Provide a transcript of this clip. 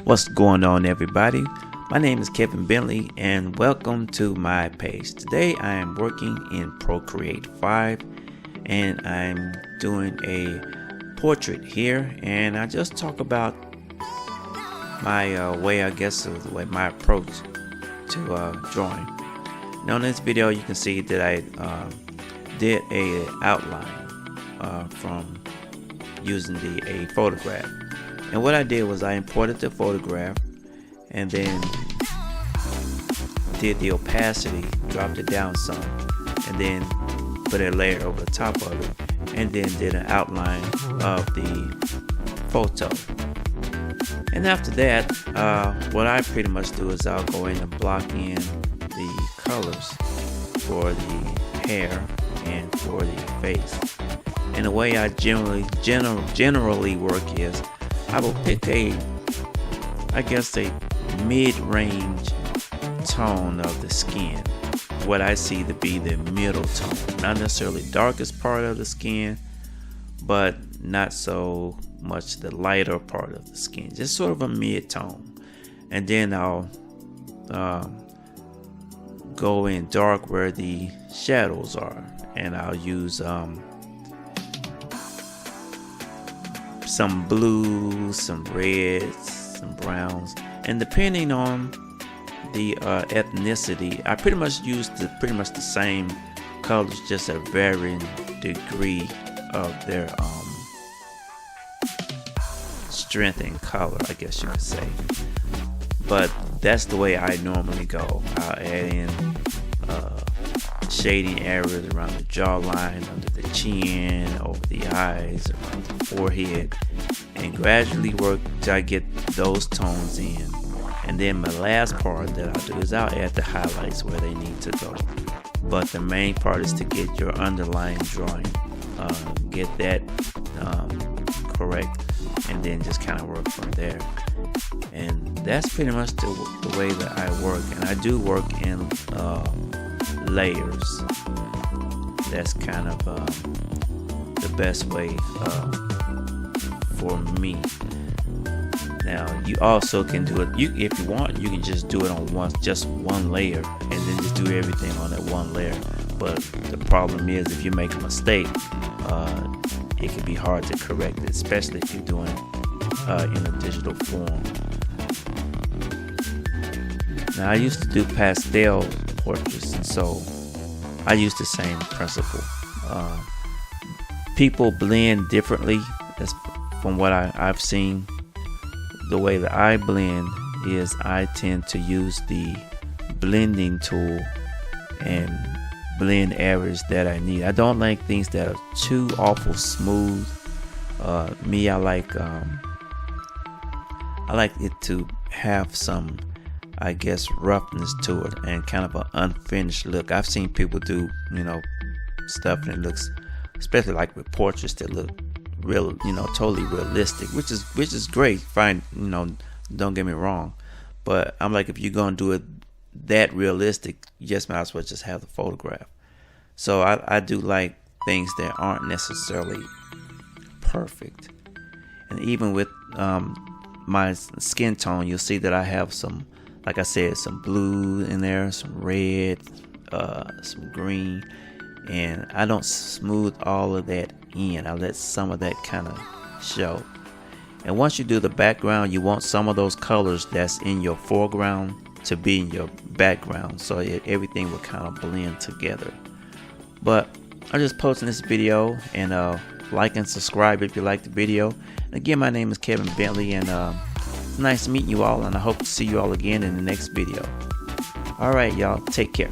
What's going on, everybody? My name is Kevin Bentley and welcome to my page. Today I am working in Procreate 5 and I'm doing a portrait here, and I just talk about my way, I guess, of the way my approach to drawing. Now in this video you can see that I did a outline from using a photograph. And what I did was I imported the photograph and then did the opacity, dropped it down some, and then put a layer over the top of it, and then did an outline of the photo. And after that, what I pretty much do is I'll go in and block in the colors for the hair and for the face. And the way I generally work is I will pick a mid-range tone of the skin, what I see to be the middle tone, not necessarily darkest part of the skin, but not so much the lighter part of the skin, just sort of a mid-tone. And then I'll go in dark where the shadows are, and I'll use some blues, some reds, some browns, and depending on the ethnicity, I pretty much use the same colors, just a varying degree of their strength and color, I guess you could say. But that's the way I normally go. I'll add in shading areas around the jawline, under the chin, over the eyes, around the forehead, and gradually work till I get those tones in. And then my last part that I'll do is I'll add the highlights where they need to go. But the main part is to get your underlying drawing, get that correct, and then just kind of work from there. And that's pretty much the way that I work. And I do work in layers. That's kind of the best way for me. Now you also can do it, if you want, you can just do it on just one layer and then just do everything on that one layer. But the problem is, if you make a mistake, it can be hard to correct it, especially if you're doing it in a digital form. Now I used to do pastel portraits, and so I use the same principle. People blend differently. That's from what I've seen. The way that I blend is I tend to use the blending tool and blend areas that I need. I don't like things that are too awful smooth. Me, I like it to have some, I guess, roughness to it and kind of an unfinished look. I've seen people do, stuff and it looks, especially like with portraits that look real, totally realistic, which is great, fine, don't get me wrong. But I'm like, if you're gonna do it that realistic, you just might as well just have the photograph. So I do like things that aren't necessarily perfect. And even with my skin tone, you'll see that I have some, like I said, some blue in there, some red, some green, and I don't smooth all of that in. I let some of that kind of show. And once you do the background, you want some of those colors that's in your foreground to be in your background, so everything will kind of blend together. But I'm just posting this video, and like and subscribe if you like the video. And again, my name is Kevin Bentley, and it's nice meeting you all, and I hope to see you all again in the next video. Alright, y'all, take care.